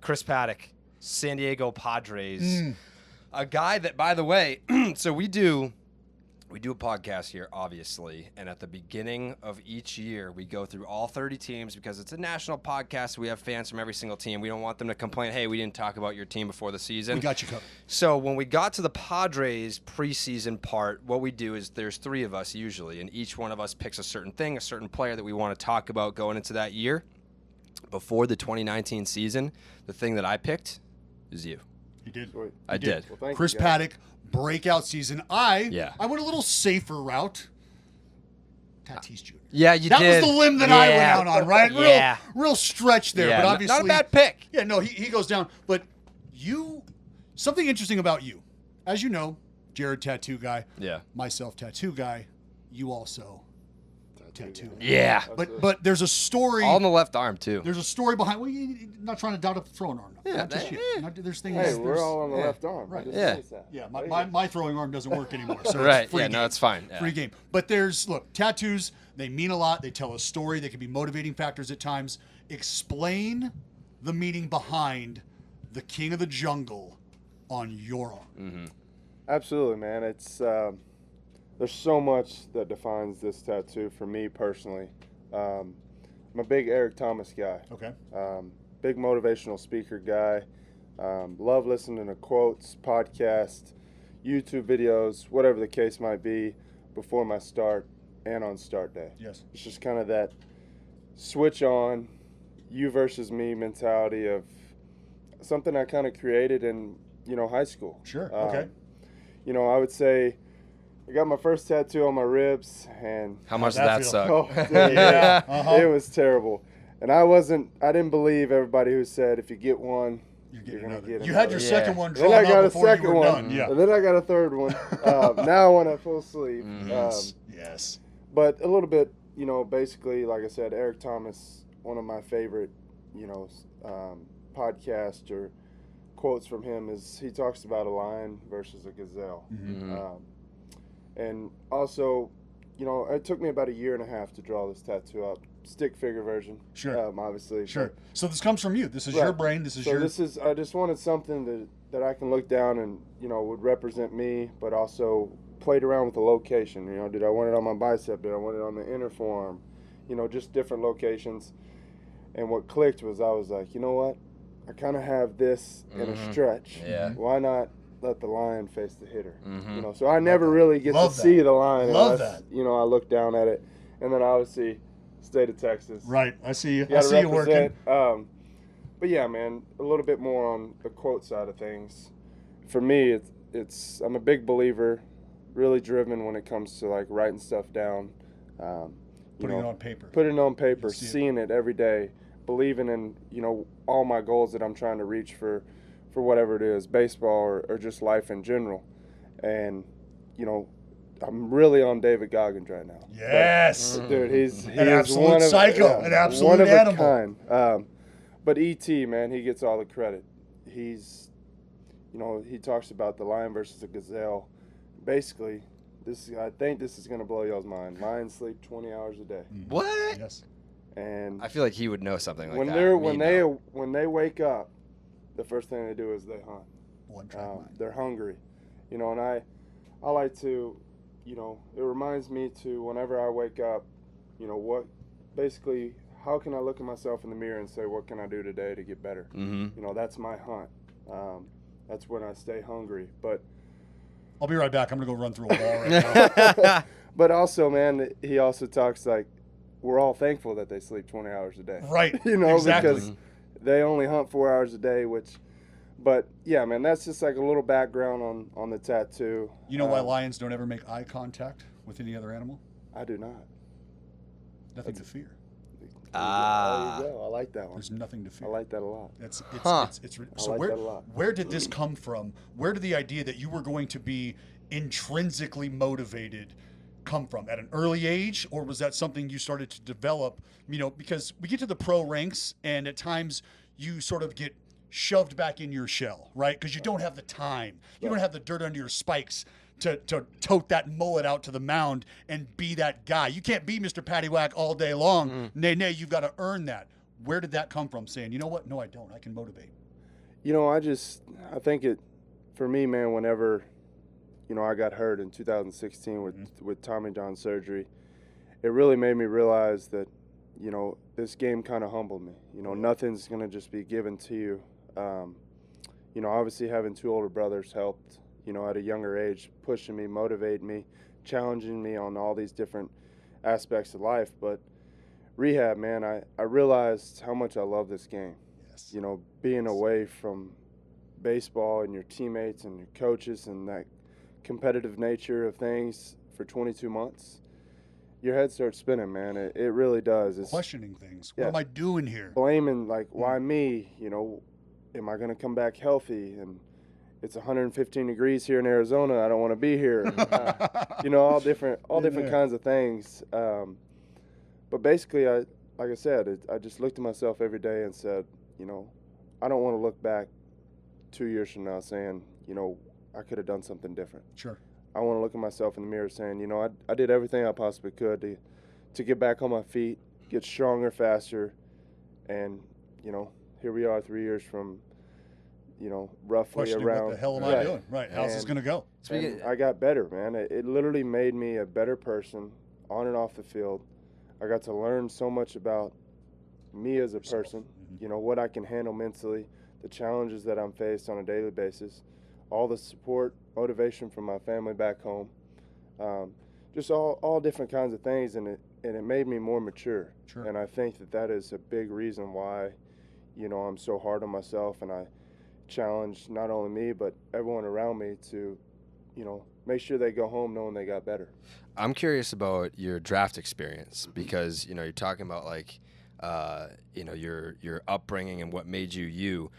Chris Paddack, San Diego Padres. A guy that, by the way, so we do a podcast here, obviously, and at the beginning of each year, we go through all 30 teams because it's a national podcast. We have fans from every single team. We don't want them to complain, hey, we didn't talk about your team before the season. We got you covered. So when we got to the Padres preseason part, what we do is there's 3 of us usually, and each one of us picks a certain thing, a certain player that we want to talk about going into that year. Before the 2019 season, the thing that I picked is you. You did. I did. Well, Chris Paddack, breakout season. I went a little safer route. Tatis Jr. Yeah, you did. That was the limb that I went out on, right? Real stretch there, but obviously not a bad pick. Yeah, no, he goes down. But something interesting about you, as you know, Jared tattoo guy. Yeah. Myself tattoo guy. You also tattoo. Yeah. But there's a story. All on the left arm too. There's a story behind. Well, you're not trying to doubt up the throwing arm. Yeah, not just you. There's things. Hey, we're all on the left arm. Right. Yeah. My throwing arm doesn't work anymore. So right. It's free game. No, it's fine. Yeah. Free game. But look, tattoos, they mean a lot. They tell a story. They can be motivating factors at times. Explain the meaning behind the King of the Jungle on your arm. Mm-hmm. Absolutely, man. It's there's so much that defines this tattoo for me personally. I'm a big Eric Thomas guy. Okay. Big motivational speaker guy. Love listening to quotes, podcasts, YouTube videos, whatever the case might be, before my start and on start day. Yes. It's just kind of that switch on, you versus me mentality of something I kind of created in, high school. Sure. Okay. I would say I got my first tattoo on my ribs, and How much did that suck? oh, dude, it was terrible. And I didn't believe everybody who said if you get one, you're going to get it. You had your second one Then drawn I got out a before second you were one, done. Yeah. and then I got a third one. Now I want a full sleeve. Yes. But a little bit, basically, like I said, Eric Thomas, one of my favorite, podcasts or quotes from him is he talks about a lion versus a gazelle. Mm-hmm. And also, it took me about 1.5 years to draw this tattoo up. Stick figure version. Sure. Obviously. Sure. But, So this comes from you. This is your brain. This is your. I just wanted something that I can look down and, would represent me, but also played around with the location. Did I want it on my bicep? Did I want it on the inner forearm? Just different locations. And what clicked was I was like, you know what? I kind of have this in a stretch. Yeah. Why not let the lion face the hitter? Mm-hmm. So I never really get to see the lion unless, that. I look down at it. And then obviously, state of Texas. Right. I see you. You I see you working. But yeah, man, a little bit more on the quote side of things. For me, I'm a big believer, really driven when it comes to like writing stuff down. Putting it on paper. Putting it on paper, See it. seeing it every day, believing in, all my goals that I'm trying to reach for whatever it is, baseball or just life in general. And, I'm really on David Goggins right now. Yes. Dude, he's An absolute psycho, an absolute one of animal. a kind. But E.T., man, he gets all the credit. He's, he talks about the lion versus the gazelle. Basically, I think this is going to blow y'all's mind. Lions sleep 20 hours a day. What? Yes. And I feel like he would know something like when that. when they wake up, the first thing they do is they hunt. One track mind. They're hungry. And I like to, it reminds me to whenever I wake up, how can I look at myself in the mirror and say, what can I do today to get better? Mm-hmm. That's my hunt. That's when I stay hungry. But I'll be right back. I'm going to go run through a wall right now. But also, man, he also talks like we're all thankful that they sleep 20 hours a day. Right. Exactly. Because they only hunt 4 hours a day, but yeah, man, that's just like a little background on the tattoo. You know why lions don't ever make eye contact with any other animal? I do not. Nothing to fear. There you go. I like that one. There's nothing to fear. I like that a lot. So I like that a lot. Where did this come from? Where did the idea that you were going to be intrinsically motivated come from? At an early age, or was that something you started to develop? Because we get to the pro ranks, and at times you sort of get shoved back in your shell, right? Because you don't have the time. You don't have the dirt under your spikes to tote that mullet out to the mound and be that guy. You can't be Mr. Paddack all day long. Nay, you've got to earn that. Where did that come from, saying, you know what? No, I don't. I can motivate. I think for me, man, whenever, I got hurt in 2016 with Tommy John surgery, it really made me realize that, this game kind of humbled me. Nothing's going to just be given to you. Obviously having two older brothers helped, at a younger age, pushing me, motivating me, challenging me on all these different aspects of life. But rehab, man, I realized how much I love this game. Yes. Being away from baseball and your teammates and your coaches and that competitive nature of things for 22 months, your head starts spinning, man. It really does. It's questioning things. What am I doing here? Blaming, like, why me? Am I going to come back healthy? And it's 115 degrees here in Arizona. I don't want to be here. All different kinds of things. But basically, like I said, I just looked at myself every day and said, I don't want to look back 2 years from now saying, I could have done something different. Sure. I want to look at myself in the mirror saying, I did everything I possibly could to get back on my feet, get stronger, faster, and, here we are 3 years from, roughly questioning around. What the hell am I doing? Right. How's this going to go? And I got better, man. It literally made me a better person on and off the field. I got to learn so much about me as a person, what I can handle mentally, the challenges that I'm faced on a daily basis, all the support, motivation from my family back home, just all different kinds of things, and it made me more mature. Sure. And I think that is a big reason why, I'm so hard on myself, and I challenge not only me but everyone around me to, make sure they go home knowing they got better. I'm curious about your draft experience because, you're talking about like, your upbringing and what made you.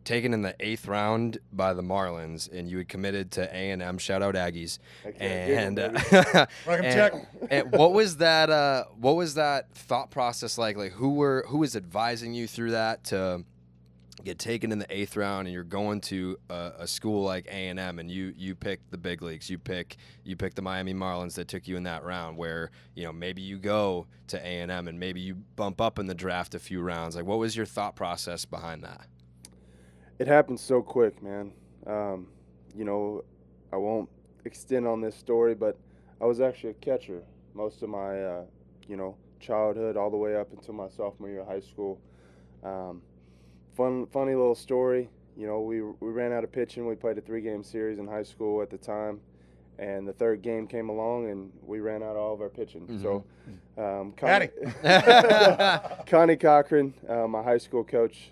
Taken in the 8th round by the Marlins, and you had committed to A&M. Shout out Aggies. And and what was that? What was that thought process like? Like who was advising you through that to get taken in the 8th round, and you're going to a school like A&M, and you pick the big leagues. You pick the Miami Marlins that took you in that round, where maybe you go to A&M and maybe you bump up in the draft a few rounds. Like what was your thought process behind that? It happened so quick, man. I won't extend on this story, but I was actually a catcher most of my, childhood all the way up until my sophomore year of high school. Funny little story. We ran out of pitching. We played a 3-game series in high school at the time, and the 3rd game came along, and we ran out of all of our pitching. Mm-hmm. So, Connie Cochran, my high school coach,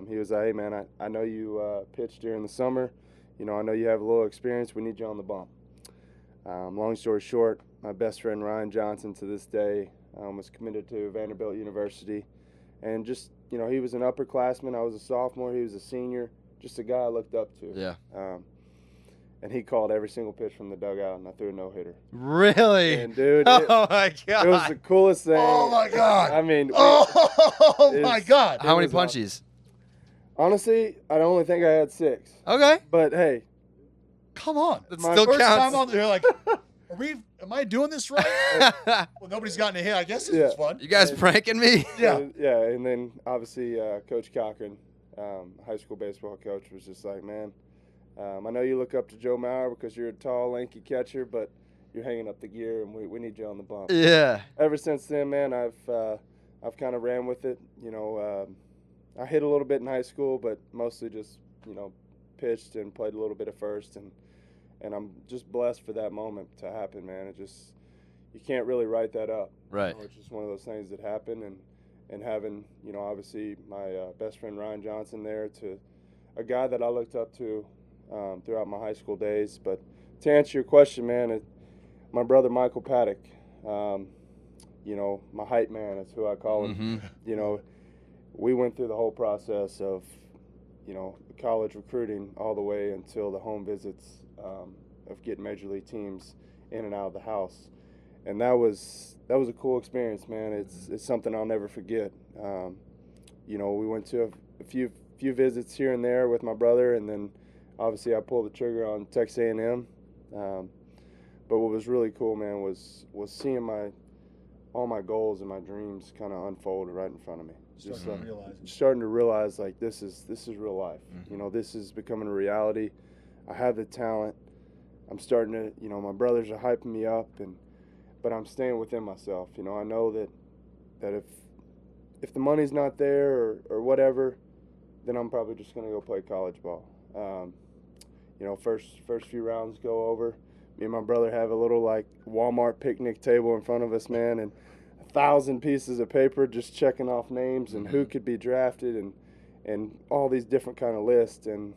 he was like, hey, man, I know you pitched during the summer. I know you have a little experience. We need you on the bump. Long story short, my best friend Ryan Johnson to this day was committed to Vanderbilt University. And just, he was an upperclassman. I was a sophomore. He was a senior. Just a guy I looked up to. Yeah. And he called every single pitch from the dugout, and I threw a no-hitter. Really? And, dude, oh, my God. It was the coolest thing. Oh, my God. I mean. My God. How many punchies? Honestly, I don't only think I had 6. Okay. But, hey. Come on. That my still first counts. time on there, like, am I doing this right? Well, nobody's gotten a hit. I guess this is fun. You guys pranking me? Yeah. Yeah, and then, obviously, Coach Cochran, high school baseball coach, was just like, man, I know you look up to Joe Mauer because you're a tall, lanky catcher, but you're hanging up the gear, and we need you on the bump. Yeah. Ever since then, man, I've kind of ran with it. I hit a little bit in high school, but mostly just, pitched and played a little bit of first, and I'm just blessed for that moment to happen, man. You can't really write that up. Right. It's just one of those things that happen, and having, obviously my best friend Ryan Johnson there, to a guy that I looked up to throughout my high school days. But to answer your question, man, my brother Michael Paddack, my hype man is who I call him. Mm-hmm. We went through the whole process of, college recruiting all the way until the home visits of getting major league teams in and out of the house. And that was a cool experience, man. It's something I'll never forget. We went to a few visits here and there with my brother, and then obviously I pulled the trigger on Texas A&M. But what was really cool, man, was seeing all my goals and my dreams kind of unfolded right in front of me. Starting to realize like this is real life. Mm-hmm. You know, this is becoming a reality. I have the talent. I'm starting to, you know, my brothers are hyping me up, but I'm staying within myself. You know, I know that if the money's not there or whatever, then I'm probably just gonna go play college ball. You know, first few rounds go over. Me and my brother have a little like Walmart picnic table in front of us, man, and 1,000 pieces of paper just checking off names and who could be drafted and all these different kind of lists. And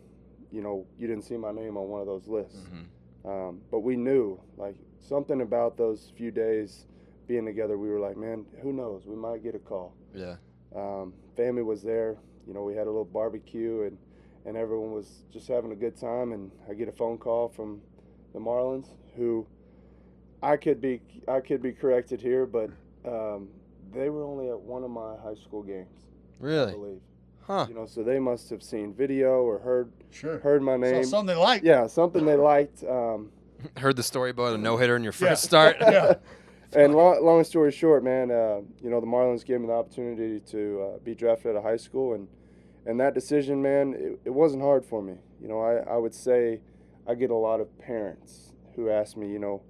you know, you didn't see my name on one of those lists. But we knew, like, something about those few days being together, we were like, man, who knows? We might get a call. Yeah. Family was there. You know, we had a little barbecue, and everyone was just having a good time. And I get a phone call from the Marlins, who I could be corrected here, but they were only at one of my high school games. Really? I believe. Huh. You know, so they must have seen video or Sure. heard my name. So something they liked. Yeah, something they liked. Heard the story about a no-hitter in your first start. Yeah. And long story short, man, you know, the Marlins gave me the opportunity to be drafted out of high school, and that decision, man, it wasn't hard for me. You know, I would say I get a lot of parents who ask me, you know,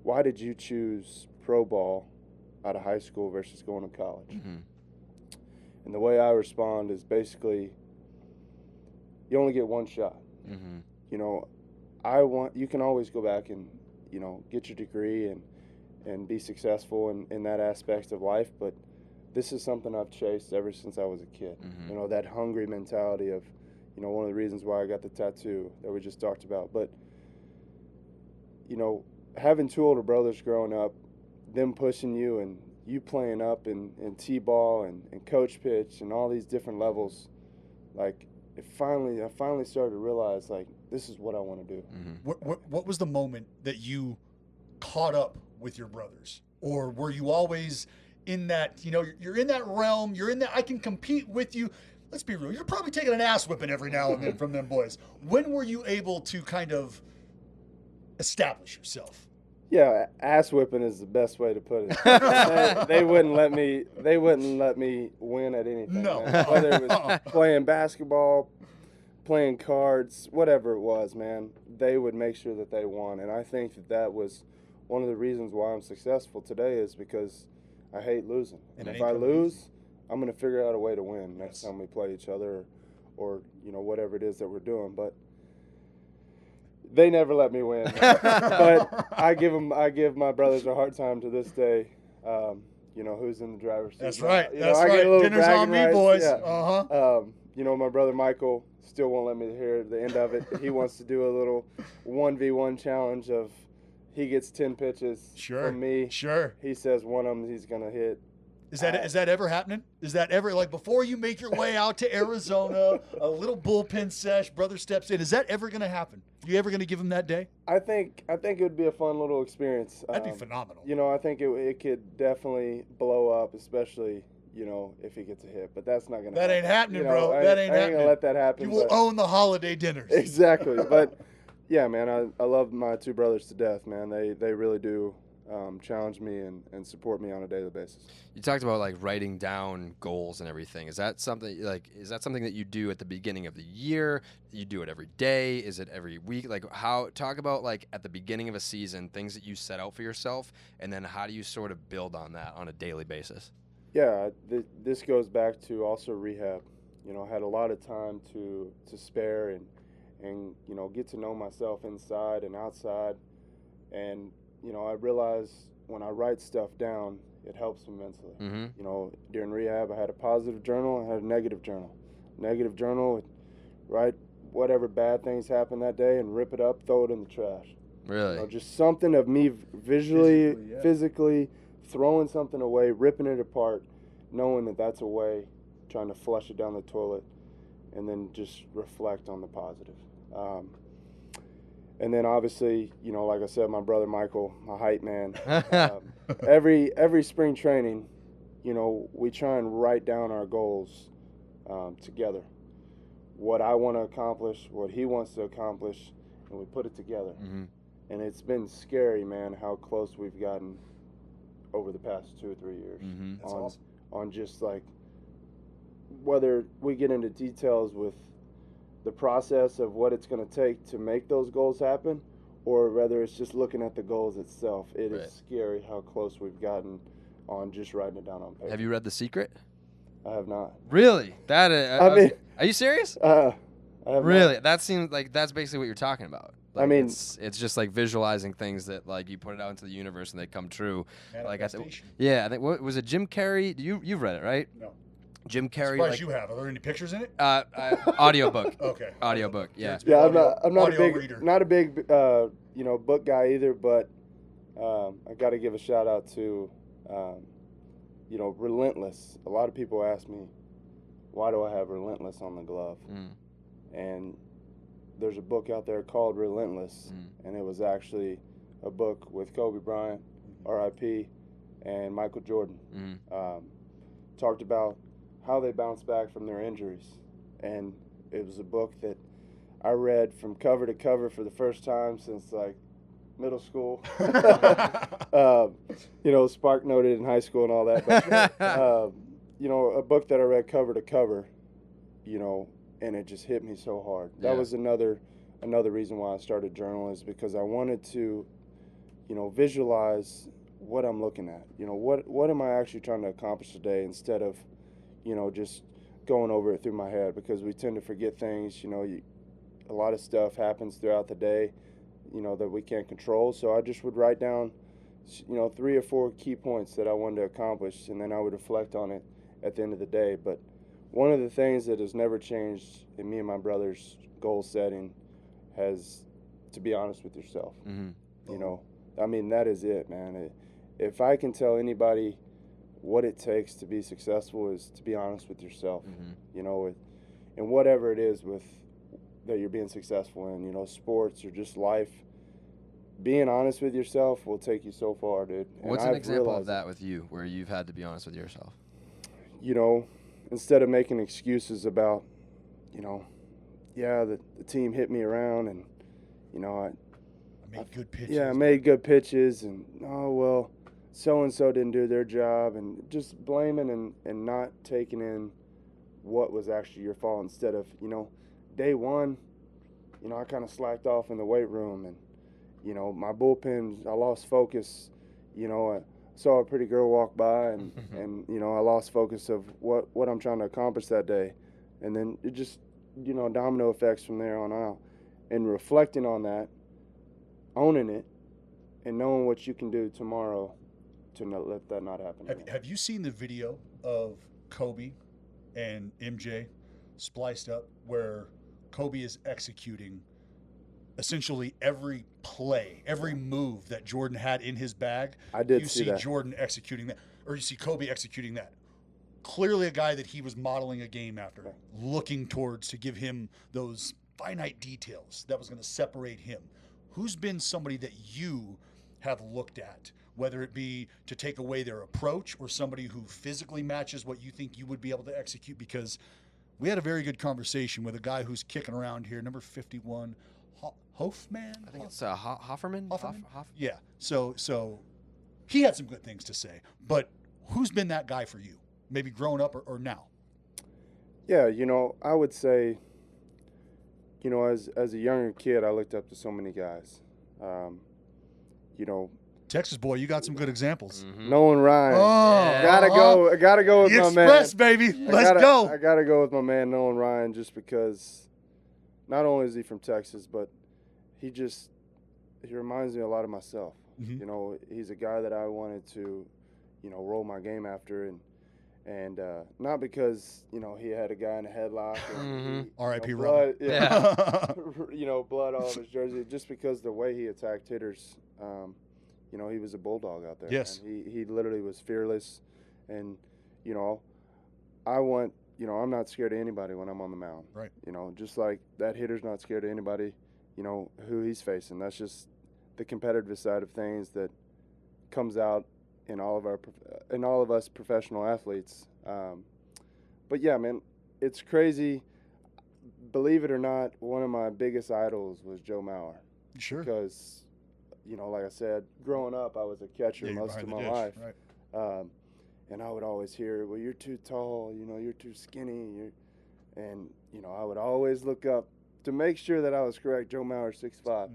why did you choose pro ball out of high school versus going to college? Mm-hmm. And the way I respond is basically, you only get one shot. Mm-hmm. You know, you can always go back and, you know, get your degree and be successful in that aspect of life, but this is something I've chased ever since I was a kid. Mm-hmm. You know, that hungry mentality of, you know, one of the reasons why I got the tattoo that we just talked about. But, you know, having two older brothers growing up, them pushing you and you playing up in T-ball and coach pitch and all these different levels, like, I finally started to realize, like, this is what I want to do. Mm-hmm. What was the moment that you caught up with your brothers? Or were you always in that, you know, you're in that realm, you're in that, I can compete with you. Let's be real, you're probably taking an ass whipping every now and then from them boys. When were you able to kind of establish yourself? Yeah, ass whipping is the best way to put it. they wouldn't let me win at anything. No. Man. Whether it was playing basketball, playing cards, whatever it was, man, they would make sure that they won. And I think that was one of the reasons why I'm successful today, is because I hate losing. And if I lose, I'm going to figure out a way to win next time we play each other, or you know, whatever it is that we're doing. But they never let me win. But I give my brothers a hard time to this day. You know, who's in the driver's seat. That's right. You know, That's I right. get a little Dinner's on bragging me, rights. boys. Yeah. You know, my brother Michael still won't let me hear the end of it. He wants to do a little 1v1 challenge of, he gets 10 pitches from me. Sure. He says one of them he's going to hit. Is that ever happening? Is that ever, like, before you make your way out to Arizona, a little bullpen sesh, brother steps in? Is that ever going to happen? You ever going to give him that day? I think it would be a fun little experience. That'd be phenomenal. You know, I think it could definitely blow up, especially, you know, if he gets a hit. But that's not going to happen. That ain't happening, You know, bro. That ain't I ain't happening. going to let that happen. You will own the holiday dinners. Exactly. But, yeah, man, I love my two brothers to death, man. They really do challenge me and support me on a daily basis. You talked about like writing down goals and everything. Is that something that you do at the beginning of the year? You do it every day? Is it every week? Like, talk about like at the beginning of a season, things that you set out for yourself, and then how do you sort of build on that on a daily basis? Yeah, this goes back to also rehab. You know, I had a lot of time to spare and you know, get to know myself inside and outside. And you know, I realized when I write stuff down, it helps me mentally. Mm-hmm. You know, during rehab, I had a positive journal, I had a negative journal. Negative journal, write whatever bad things happened that day and rip it up, throw it in the trash. Really? You know, just something of me physically throwing something away, ripping it apart, knowing that that's a way, trying to flush it down the toilet, and then just reflect on the positive. And then obviously, you know, like I said, my brother Michael, my hype man, every spring training, you know, we try and write down our goals together. What I want to accomplish, what he wants to accomplish, and we put it together. Mm-hmm. And it's been scary, man, how close we've gotten over the past 2 or 3 years. Mm-hmm. That's awesome. On just like whether we get into details with the process of what it's going to take to make those goals happen, or whether it's just looking at the goals itself. It Right. is scary how close we've gotten on just writing it down on paper. Have you read The Secret? I have not. Really? That I mean, are you serious? I have Really? not. That seems like that's basically what you're talking about. Like, I mean, it's just like visualizing things that like you put it out into the universe and they come true. Like Manifestation. I think what was it? Jim Carrey? You've read it, right? No. Jim Carrey. Surprised Like, you have. Are there any pictures in it? Audiobook. Okay. Audiobook. Yeah. It's been Yeah, audio- I'm not a audio big reader. book guy either, but I got to give a shout out to Relentless. A lot of people ask me, why do I have Relentless on the glove? Mm. And there's a book out there called Relentless, and it was actually a book with Kobe Bryant, R.I.P., and Michael Jordan. Talked about how they bounced back from their injuries, and it was a book that I read from cover to cover for the first time since like middle school. Spark noted in high school and all that. But, a book that I read cover to cover, and it just hit me so hard. That was another reason why I started journaling, is because I wanted to, visualize what I'm looking at. What am I actually trying to accomplish today, instead of, just going over it through my head, because we tend to forget things. A lot of stuff happens throughout the day, that we can't control. So I just would write down, 3 or 4 key points that I wanted to accomplish, and then I would reflect on it at the end of the day. But one of the things that has never changed in me and my brother's goal setting has to be honest with yourself. Mm-hmm. That is it, man. If I can tell anybody what it takes to be successful, is to be honest with yourself. Mm-hmm. And whatever it is that you're being successful in, sports or just life, being honest with yourself will take you so far, dude. What's and an I've example of realized that with you, where you've had to be honest with yourself? Instead of making excuses about, the team hit me around, and, I made good pitches. Yeah, I made good pitches, and, so-and-so didn't do their job, and just blaming and not taking in what was actually your fault, instead of, day one, I kind of slacked off in the weight room, and, my bullpen, I lost focus. I saw a pretty girl walk by, and, I lost focus of what I'm trying to accomplish that day. And then it just, domino effects from there on out. And reflecting on that, owning it, and knowing what you can do tomorrow to not let that not happen again. Have you seen the video of Kobe and MJ spliced up, where Kobe is executing essentially every play, every move that Jordan had in his bag? I did you see that. Jordan executing that, or you see Kobe executing that. Clearly a guy that he was modeling a game after, looking towards to give him those finite details that was going to separate him. Who's been somebody that you have looked at, whether it be to take away their approach, or somebody who physically matches what you think you would be able to execute? Because we had a very good conversation with a guy who's kicking around here, number 51, Hofmann? I think it's Hofferman. Hofferman? Yeah. So he had some good things to say. But who's been that guy for you? Maybe growing up or now? Yeah, I would say, as a younger kid, I looked up to so many guys. Texas boy, you got some good examples. Mm-hmm. Nolan Ryan. Oh, gotta go with the my man. Express, baby. Let's go. I gotta go with my man Nolan Ryan, just because not only is he from Texas, but he reminds me a lot of myself. Mm-hmm. He's a guy that I wanted to, roll my game after, and not because he had a guy in a headlock. Mm-hmm. R.I.P. blood, Yeah. Blood all over his jersey, just because the way he attacked hitters. He was a bulldog out there. Yes. And he literally was fearless, and I'm not scared of anybody when I'm on the mound. Right. Just like that hitter's not scared of anybody, who he's facing. That's just the competitive side of things that comes out in all of us professional athletes. But yeah, man, it's crazy. Believe it or not, one of my biggest idols was Joe Mauer. Sure. Because, like I said, growing up, I was a catcher most of my life. Right. And I would always hear, well, you're too tall, you're too skinny. And, I would always look up to make sure that I was correct. Joe Mauer, 6'5".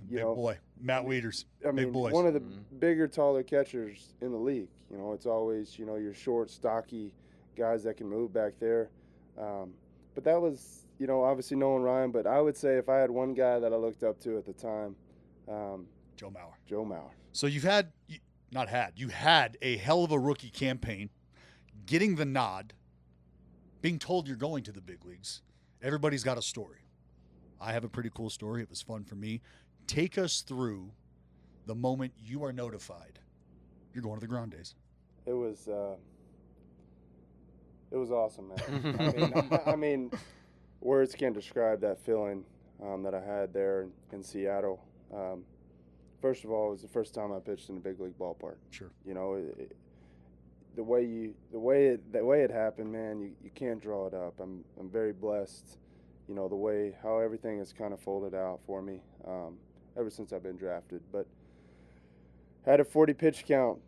Big boy. Matt Wieters. Big boys. One of the bigger, taller catchers in the league. It's always, your short, stocky guys that can move back there. But that was, obviously knowing Ryan. But I would say if I had one guy that I looked up to at the time, Joe Mauer. Joe Mauer. So you had a hell of a rookie campaign, getting the nod, being told you're going to the big leagues. Everybody's got a story. I have a pretty cool story. It was fun for me. Take us through the moment you are notified you're going to the Grandes. It was awesome, man. I mean, words can't describe that feeling that I had there in Seattle. First of all, it was the first time I pitched in a big league ballpark. Sure. The way it happened, man, you can't draw it up. I'm very blessed. The way how everything has kind of folded out for me ever since I've been drafted. But had a 40 pitch count,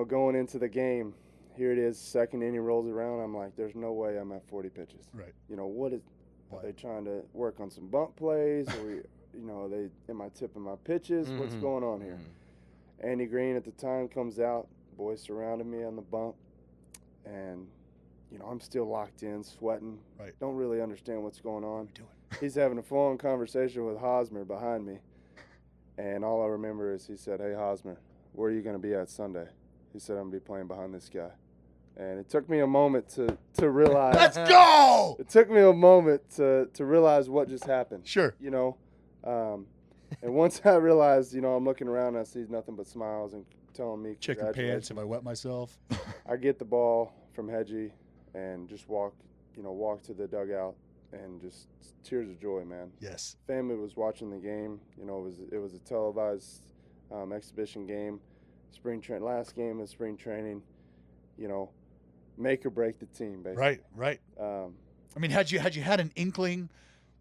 going into the game. Here it is, second inning rolls around. I'm like, there's no way I'm at 40 pitches. Right. Are they trying to work on some bump plays? Am I tipping my pitches? What's going on here? Andy Green at the time comes out. Boys surrounded me on the bump. And, I'm still locked in, sweating. Right. Don't really understand what's going on. What are you doing? He's having a phone conversation with Hosmer behind me. And all I remember is he said, hey, Hosmer, where are you going to be at Sunday? He said, I'm going to be playing behind this guy. And it took me a moment to realize. Let's go! It took me a moment to realize what just happened. Sure. And once I realized, I'm looking around and I see nothing but smiles and telling me, check your pants if I wet myself. I get the ball from Hedgie and just walk to the dugout and just tears of joy, man. Yes. Family was watching the game. It was a televised exhibition game. Last game of spring training. Make or break the team, basically. Right. Had you had an inkling?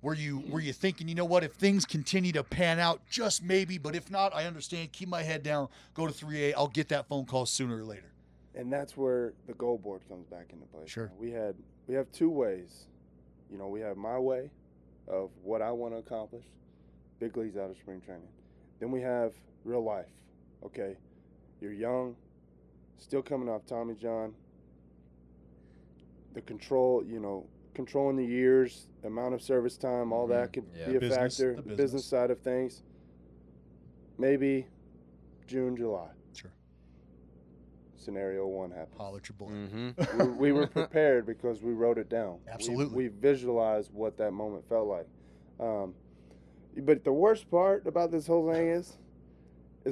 Were you thinking, if things continue to pan out, just maybe, but if not, I understand. Keep my head down. Go to 3A. I'll get that phone call sooner or later. And that's where the goal board comes back into play. Sure. We have two ways. We have my way of what I want to accomplish, big leagues out of spring training. Then we have real life. Okay, you're young, still coming off Tommy John. The controlling the years, amount of service time, all that could be a factor. The business side of things. Maybe June, July. Sure. Scenario one happens. Holler at your boy. We were prepared because we wrote it down. Absolutely. We visualized what that moment felt like. But the worst part about this whole thing is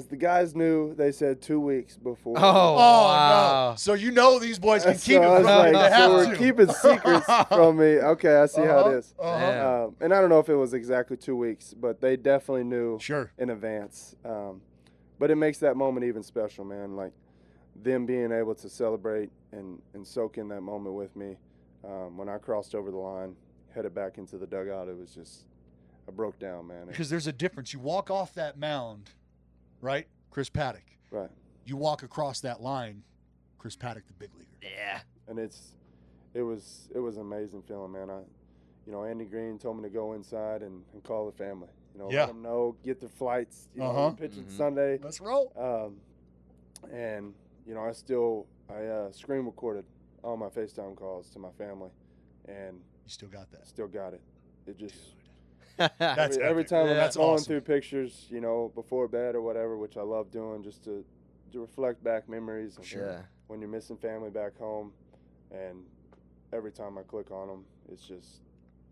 the guys knew. They said 2 weeks before. Oh, wow. No. So these boys can keep it I was from me. like, They have we're to. keeping secrets from me. Okay, I see how it is. Yeah. And I don't know if it was exactly 2 weeks, but they definitely knew Sure. in advance. But it makes that moment even special, man. Like them being able to celebrate and soak in that moment with me. When I crossed over the line, headed back into the dugout, it was just, I broke down, man. Because there's a difference. You walk off that mound, right? Chris Paddack. Right. You walk across that line, Chris Paddack, the big leaguer. Yeah. And it was an amazing feeling, man. Andy Green told me to go inside and call the family. Let them know, get their flights. Pitching Sunday. Let's roll. And I screen recorded all my FaceTime calls to my family, and You still got that. still got it. It just That's every epic. time I'm That's going awesome. through pictures, before bed or whatever, which I love doing, just to reflect back memories. And Sure. when you're missing family back home, and every time I click on them, it's just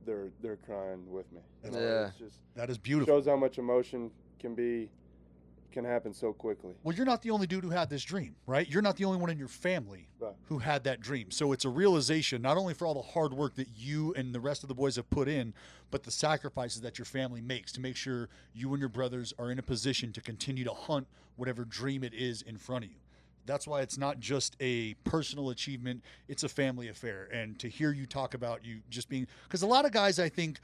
they're crying with me. Yeah. It's just That is beautiful. shows how much emotion can happen so quickly. Well, you're not the only dude who had this dream, right? You're not the only one in your family Right. who had that dream. So it's a realization, not only for all the hard work that you and the rest of the boys have put in, but the sacrifices that your family makes to make sure you and your brothers are in a position to continue to hunt whatever dream it is in front of you. That's why it's not just a personal achievement, it's a family affair. And to hear you talk about you just being, because a lot of guys, I think,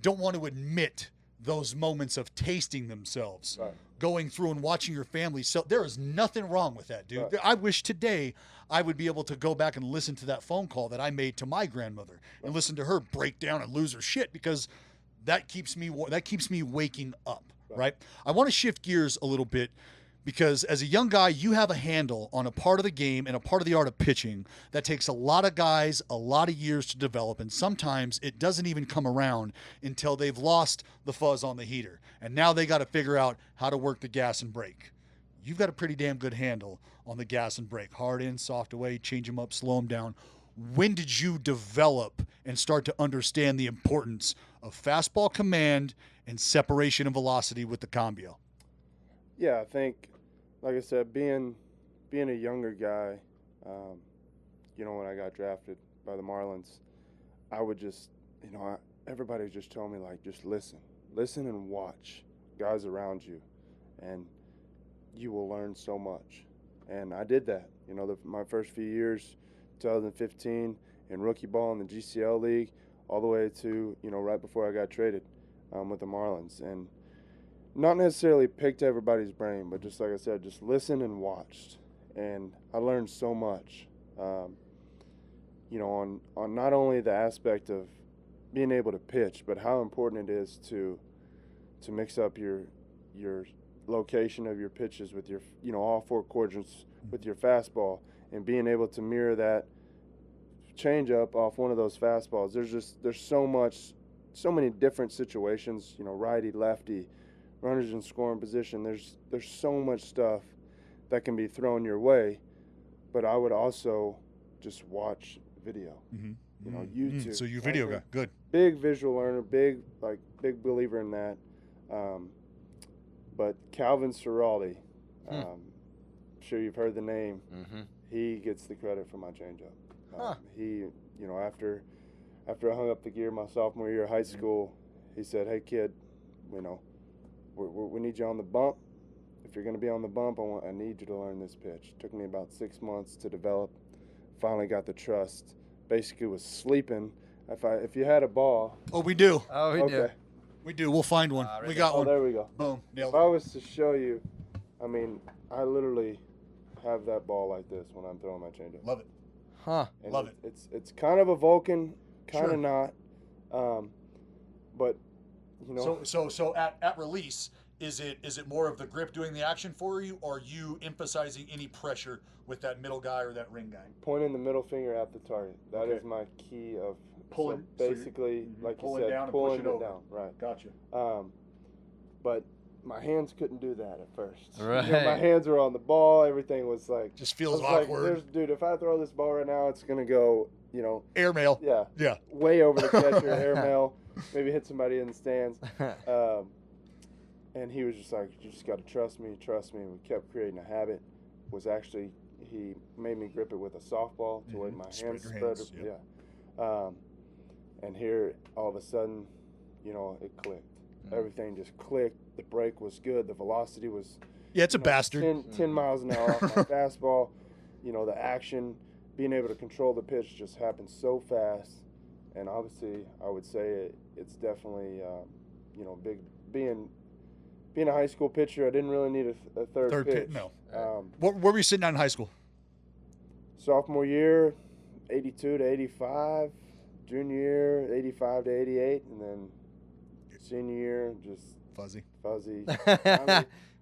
don't want to admit those moments of tasting themselves, Right. going through and watching your family. So there is nothing wrong with that, dude. Right. I wish today I would be able to go back and listen to that phone call that I made to my grandmother and listen to her break down and lose her shit, because that keeps me waking up, right? I want to shift gears a little bit, because as a young guy, you have a handle on a part of the game and a part of the art of pitching that takes a lot of guys a lot of years to develop, and sometimes it doesn't even come around until they've lost the fuzz on the heater, and now they got to figure out how to work the gas and brake. You've got a pretty damn good handle on the gas and brake. Hard in, soft away, change them up, slow them down. When did you develop and start to understand the importance of fastball command and separation and velocity with the cambio? Yeah, I think, like I said, being a younger guy, when I got drafted by the Marlins, I would just, everybody was just telling me, like, just listen and watch guys around you, and you will learn so much. And I did that. My first few years, 2015, in rookie ball in the GCL league, all the way to, right before I got traded with the Marlins. And not necessarily picked everybody's brain, but just like I said, just listened and watched. And I learned so much, on not only the aspect of being able to pitch, but how important it is to mix up your location of your pitches with your, all four quadrants with your fastball, and being able to mirror that changeup off one of those fastballs. There's so many different situations, righty, lefty, runners in scoring position. There's so much stuff that can be thrown your way, but I would also just watch video. YouTube. So you video guy, good. Big visual learner, big believer in that. But Calvin Ciraldi, I'm sure you've heard the name. Mm-hmm. He gets the credit for my changeup. He, after I hung up the gear my sophomore year of high school, he said, "Hey kid, we need you on the bump. If you're going to be on the bump, I need you to learn this pitch." Took me about 6 months to develop. Finally got the trust. Basically was sleeping. If you had a ball. Oh, we do. Oh, we do. We do. We'll find one. Right We there. got one. There we go. Boom. Nailed If I was to show you, I literally have that ball like this when I'm throwing my changeup. Love it. Huh. And Love it. It's kind of a Vulcan, kind Sure. of not. But So at release, is it more of the grip doing the action for you, or are you emphasizing any pressure with that middle guy or that ring guy? pointing the middle finger at the target. That is Okay. my key of Pulling. So basically, like you pulling said, down and pulling pushing it over. down. Right. Gotcha. But my hands couldn't do that at first. Right. My hands were on the ball. Everything was like. Just I feels was like, awkward. dude, if I throw this ball right now, it's gonna go. Airmail. Yeah. Yeah. Way over the catcher, airmail, maybe hit somebody in the stands. And he was just like, "You just got to trust me. And we kept creating a habit. He made me grip it with a softball to where my Spread hands your spread. hands, Yeah. And here, all of a sudden, it clicked. Everything just clicked. The break was good. The velocity was Yeah, it's a bastard. 10 miles an hour off my fastball. The action, being able to control the pitch just happened so fast. And obviously, I would say it's definitely, big. Being a high school pitcher, I didn't really need a third pitch. No. Where Where were you sitting at in high school? Sophomore year, 82 to 85. Junior year, 85 to 88. And then senior year, just Fuzzy. fuzzy.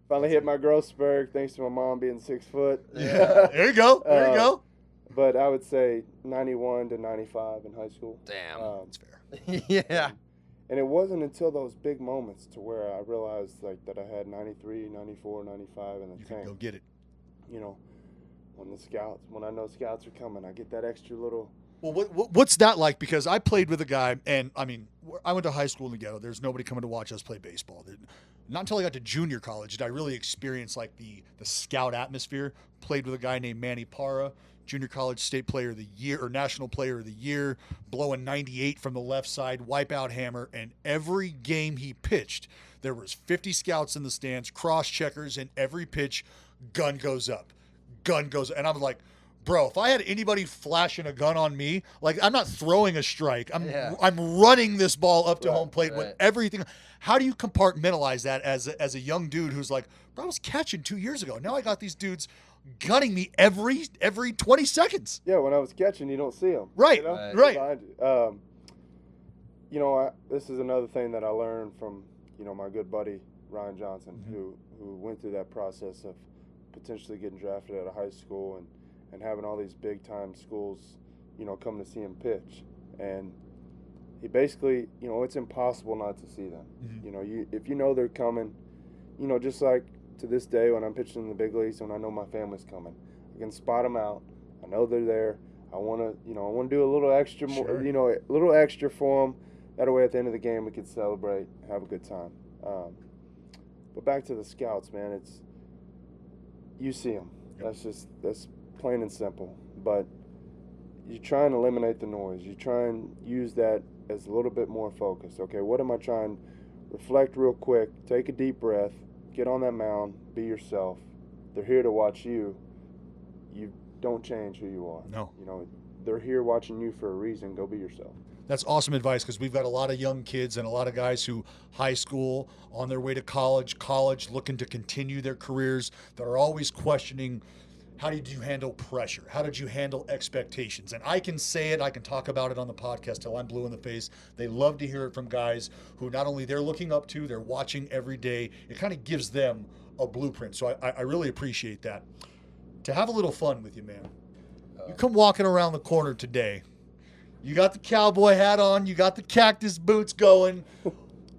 Finally hit my growth spurt thanks to my mom being 6 foot. Yeah. There you go. There you go. But I would say 91 to 95 in high school. Damn. That's fair. Yeah. And it wasn't until those big moments to where I realized that I had 93, 94, 95 in the You tank. can go get it. When I know scouts are coming, I get that extra little. Well, what's that like? Because I played with a guy, and I went to high school in the ghetto. There's nobody coming to watch us play baseball. Not until I got to junior college did I really experience like the scout atmosphere. Played with a guy named Manny Parra, junior college state player of the year or national player of the year, blowing 98 from the left side, wipeout hammer, and every game he pitched, there was 50 scouts in the stands, cross checkers, and every pitch, gun goes up. And I was like, Bro, if I had anybody flashing a gun on me, like I'm not throwing a strike. Yeah. I'm running this ball up to home plate with right. everything. How do you compartmentalize that as a young dude who's like, bro, I was catching 2 years ago. Now I got these dudes gunning me every 20 seconds. Yeah, when I was catching, you don't see them. Right, You know? right. Behind you. You know, this is another thing that I learned from, you know, my good buddy Ryan Johnson, who went through that process of potentially getting drafted out of high school and having all these big time schools, you know, come to see him pitch. And he basically, you know, it's impossible not to see them. You know, if you know they're coming, you know, just like to this day when I'm pitching in the big leagues, when I know my family's coming, I can spot them out. I know they're there. I want to do a little extra more, Sure. you know, a little extra for them. That way, at the end of the game, we could celebrate, have a good time. But back to the scouts, man. You see them. That's plain and simple. But you try and eliminate the noise. You try and use that as a little bit more focus. Okay, what am I trying? Reflect real quick. Take a deep breath. Get on that mound. Be yourself. They're here to watch you. You don't change who you are. No. You know, they're here watching you for a reason. Go be yourself. That's awesome advice because we've got a lot of young kids and a lot of guys who high school, on their way to college, looking to continue their careers that are always questioning, how did you handle pressure? How did you handle expectations? And I can say it, I can talk about it on the podcast till I'm blue in the face. They love to hear it from guys who not only they're looking up to, they're watching every day. It kind of gives them a blueprint. So I really appreciate that. To have a little fun with you, man. You come walking around the corner today. You got the cowboy hat on. You got the cactus boots going.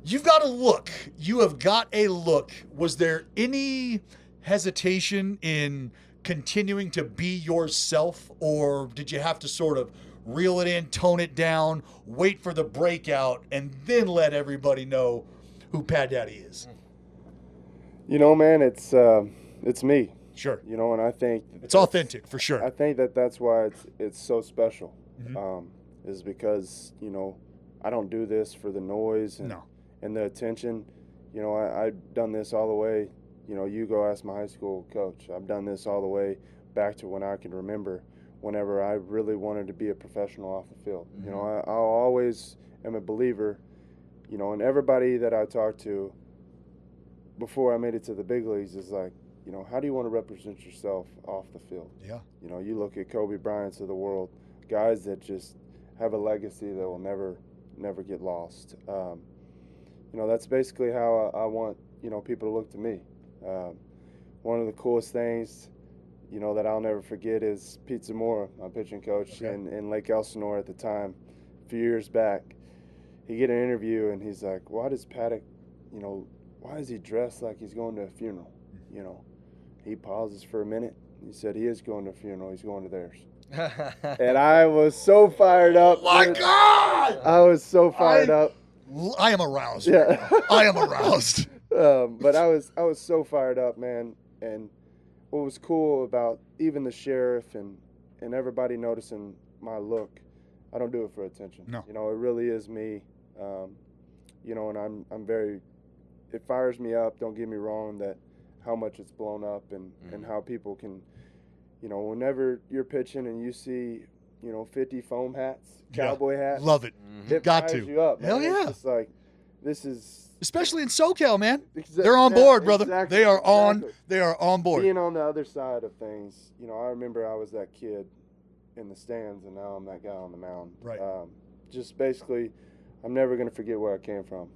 You've got a look. You have got a look. Was there any hesitation in continuing to be yourself, or did you have to sort of reel it in, tone it down, wait for the breakout, and then let everybody know who Pad Daddy is? You know, man, it's me. Sure. You know, and I think It's authentic, for sure. I think that's why it's so special. Is because, you know, I don't do this for the noise and the attention. You know, I've done this all the way. You know, you go ask my high school coach. I've done this all the way back to when I can remember, whenever I really wanted to be a professional off the field. You know, I always am a believer, you know, and everybody that I talk to before I made it to the big leagues is like, you know, how do you want to represent yourself off the field? Yeah. You know, you look at Kobe Bryant's of the world, guys that just have a legacy that will never get lost. You know, that's basically how I want, you know, people to look to me. One of the coolest things, you know, that I'll never forget is Pete Zamora, my pitching coach in Lake Elsinore at the time, a few years back. He get an interview and he's like, why does Paddack, you know, why is he dressed like he's going to a funeral? You know, he pauses for a minute. He said he is going to a funeral. He's going to theirs. And I was so fired up. My God! I was so fired up. I am aroused. Yeah. I am aroused. But I was so fired up, man. And what was cool about even the sheriff and everybody noticing my look, I don't do it for attention. No. You know, it really is me. You know, and I'm very, it fires me up. Don't get me wrong, that how much it's blown up and how people can, you know, whenever you're pitching and you see, you know, 50 foam hats, cowboy hats. Love it. It Got fires to. you up, man. Hell yeah. It's just like, this is. Especially in SoCal, man. They're on board, brother. Exactly, They are exactly. on board. Being on the other side of things, you know, I remember I was that kid in the stands, and now I'm that guy on the mound. Right. Just basically, I'm never going to forget where I came from.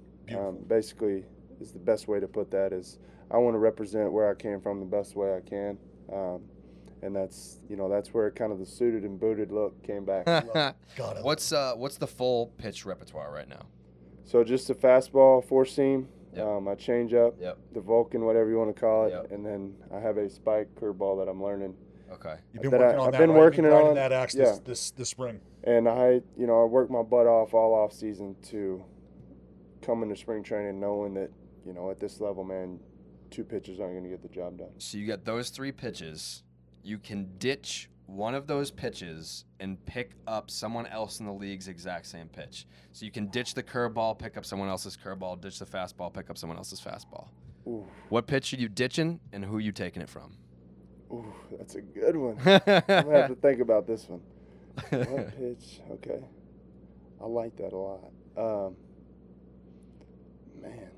Basically, is the best way to put that is I want to represent where I came from the best way I can. And that's, you know, that's where kind of the suited and booted look came back. God, What's the full pitch repertoire right now? So just a fastball, four seam, Yep. my change-up, Yep. the Vulcan, whatever you want to call it, Yep. and then I have a spike curveball that I'm learning. Okay. You've been that working on I've that, been right? working You've been on- grinding that axe yeah. this spring. And I worked my butt off all off season to come into spring training knowing that, you know, at this level, man, two pitches aren't going to get the job done. So you got those three pitches. You can ditch one of those pitches and pick up someone else in the league's exact same pitch. So you can ditch the curveball, pick up someone else's curveball, ditch the fastball, pick up someone else's fastball. Ooh. What pitch are you ditching and who are you taking it from? Ooh, that's a good one. I'm gonna have to think about this one. What pitch? Okay, I like that a lot. Man,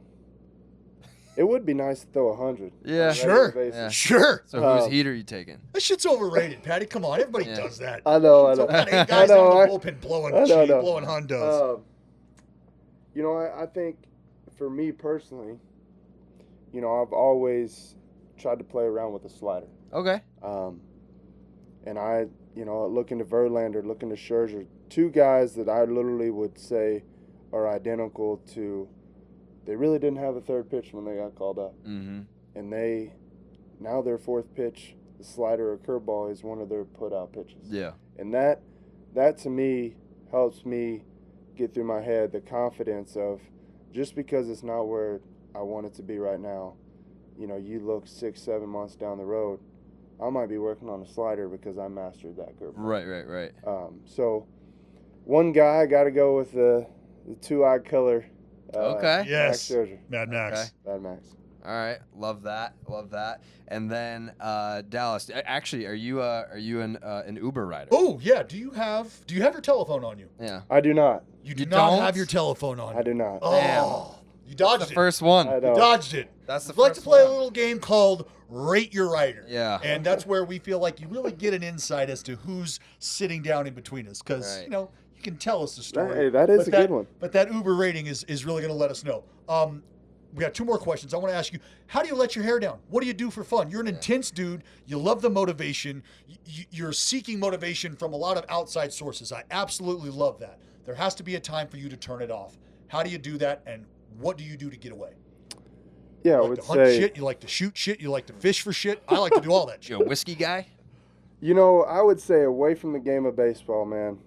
it would be nice to throw 100. Yeah. on a Sure. regular basis. Yeah. Sure. So whose Um, heat are you taking? That shit's overrated, Patty. Come on, everybody Yeah. does that. I know. Shit's overrated. Ain't guys I know, out in the bullpen blowing hundos. I think for me personally, I've always tried to play around with a slider. Okay. And I, looking to Verlander, looking to Scherzer, two guys that I literally would say are identical to. They really didn't have a third pitch when they got called up. Mm-hmm. And now their fourth pitch, the slider or curveball, is one of their put-out pitches. Yeah. And that to me helps me get through my head the confidence of just because it's not where I want it to be right now, you look 6-7 months down the road, I might be working on a slider because I mastered that curveball. Right. So one guy, I got to go with the two-eyed color. Okay. Yes. Max Scherzer. Mad Max. Okay. Mad Max. All right. Love that. And then Dallas. Actually, are you an Uber rider? Oh yeah. Do you have your telephone on you? Yeah. I do not. You do You not don't? have your telephone on you. I do not. Oh, you dodged The it. first one. I You don't. dodged it. That's the We'd like to first play a one. little game called Rate Your Rider. Yeah. And that's where we feel like you really get an insight as to who's sitting down in between us. Because, Right. you can tell us the story. Hey, that is but a good one. But that Uber rating is really going to let us know. We got two more questions. I want to ask you, how do you let your hair down? What do you do for fun? You're an intense dude. You love the motivation. You're seeking motivation from a lot of outside sources. I absolutely love that. There has to be a time for you to turn it off. How do you do that, and what do you do to get away? Yeah, I You like would to hunt say. shit? You like to shoot shit? You like to fish for shit? I like to do all that shit. You a whiskey guy? I would say away from the game of baseball, man.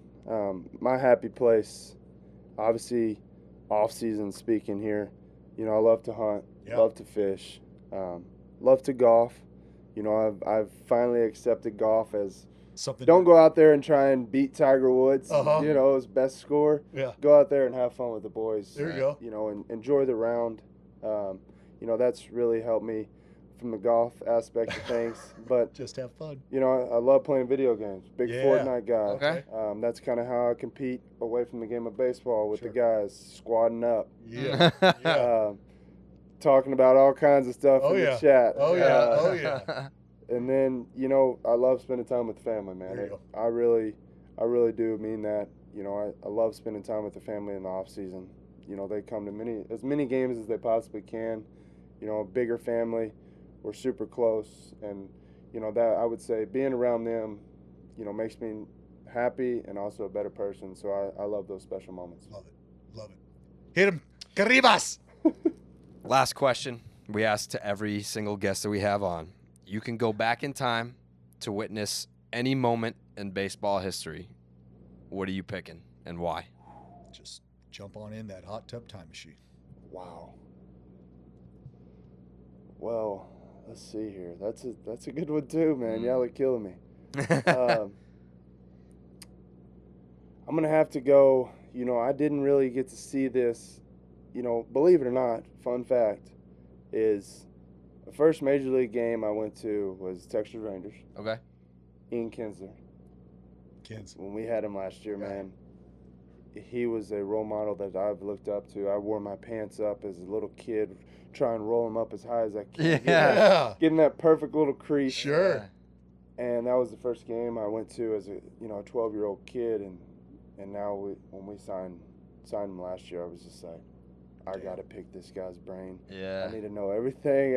My happy place, obviously, off season speaking here. I love to hunt, Yeah. love to fish, love to golf. I've finally accepted golf as Something. don't go out there and try and beat Tiger Woods. Uh-huh. His best score. Yeah. Go out there and have fun with the boys. There you go. And enjoy the round. That's really helped me from the golf aspect of things. But Just have fun. I love playing video games. Big Yeah. Fortnite guy. Okay. That's kind of how I compete away from the game of baseball with Sure. the guys, squadding up, Yeah. Yeah. talking about all kinds of stuff Oh, in yeah. the chat. Oh, yeah. Oh, yeah. And then, I love spending time with the family, man. There you go. I really do mean that. I love spending time with the family in the off season. They come to as many games as they possibly can. A bigger family. We're super close, and that I would say being around them, makes me happy and also a better person. So I love those special moments. Love it. Love it. Hit him. Caribas. Last question we ask to every single guest that we have on. You can go back in time to witness any moment in baseball history. What are you picking and why? Just jump on in that hot tub time machine. Wow. Well, let's see here. That's a good one too, man. Y'all are killing me. I'm gonna have to go. I didn't really get to see this. Believe it or not, fun fact is the first major league game I went to was Texas Rangers. Okay. Ian Kinsler. Kids. When we had him last year, Right. man, he was a role model that I've looked up to. I wore my pants up as a little kid, try and roll them up as high as I can. Yeah. Getting that perfect little crease. Sure. And that was the first game I went to as a 12-year-old kid, and now when we signed him last year, I was just like, I got to pick this guy's brain. Yeah. I need to know everything.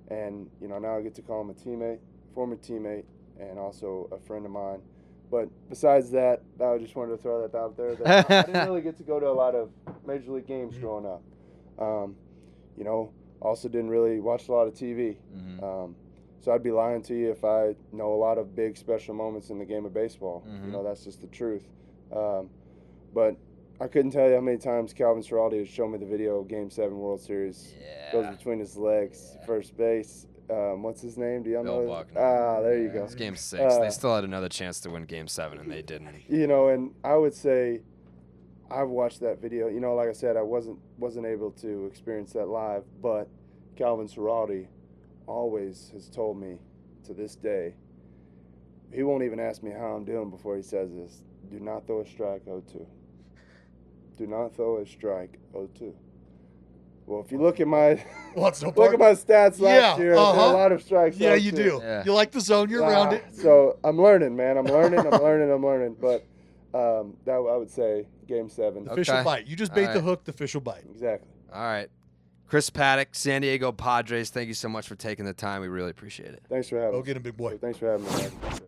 And now I get to call him a teammate, former teammate, and also a friend of mine. But besides that, I just wanted to throw that out there. That I didn't really get to go to a lot of major league games growing up. Also didn't really watch a lot of TV. So I'd be lying to you if I know a lot of big special moments in the game of baseball. That's just the truth. But I couldn't tell you how many times Calvin Ciraldi has shown me the video of Game 7 World Series. Yeah. Goes between his legs, first base. What's his name? Do y'all Bill know? Buckner. Ah, there you go. It's game 6. They still had another chance to win game 7, and they didn't. And I would say I've watched that video. Like I said, I wasn't able to experience that live, but Calvin Ciraldi always has told me, to this day, he won't even ask me how I'm doing before he says this. Do not throw a strike 0-2. Do not throw a strike 0-2. Well, if you look at my What's the look at my stats last year, I threw a uh-huh. lot of strikes. Yeah, 0-2. you do. Yeah. You like the zone. You're around it. So I'm learning, man. I'm learning. But that I would say Game 7. The official Okay. bite. You just bait All the right. hook, the official bite. Exactly. All right. Chris Paddack, San Diego Padres, thank you so much for taking the time. We really appreciate it. Thanks for having Go us. get him, big boy. Thanks for having me, man.